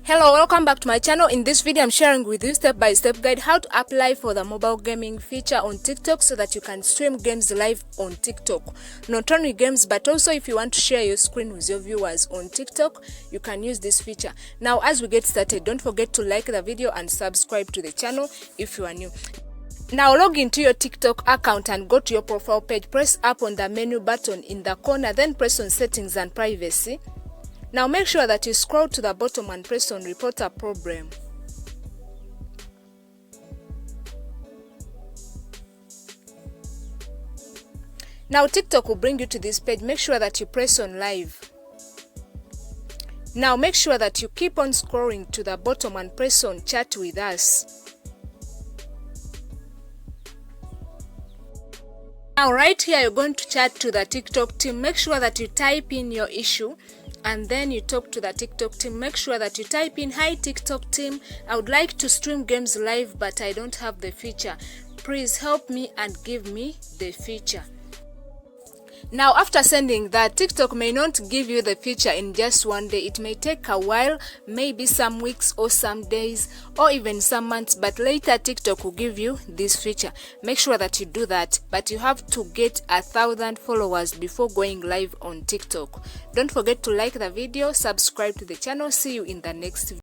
Hello, welcome back to my channel. In this video I'm sharing with you step-by-step guide how to apply for the mobile gaming feature on TikTok so that you can stream games live on TikTok. Not only games, but also if you want to share your screen with your viewers on TikTok, you can use this feature. Now as we get started, don't forget to like the video and subscribe to the channel if you are new. Now log into your TikTok account and go to your profile page. Press up on the menu button in the corner, then press on settings and privacy. Now make sure that you scroll to the bottom and press on report a problem. Now TikTok will bring you to this page. Make sure that you press on live. Now make sure that you keep on scrolling to the bottom and press on chat with us. Now right here you're going to chat to the TikTok team. Make sure that you type in your issue and then you talk to the TikTok team. Make sure that you type in, "Hi TikTok team, I would like to stream games live but I don't have the feature. Please help me and give me the feature." Now after sending that, TikTok may not give you the feature in just one day. It may take a while, maybe some weeks or some days or even some months, but later TikTok will give you this feature. Make sure that you do that, but you have to get 1,000 followers before going live on TikTok. Don't forget to like the video, subscribe to the channel. See you in the next video.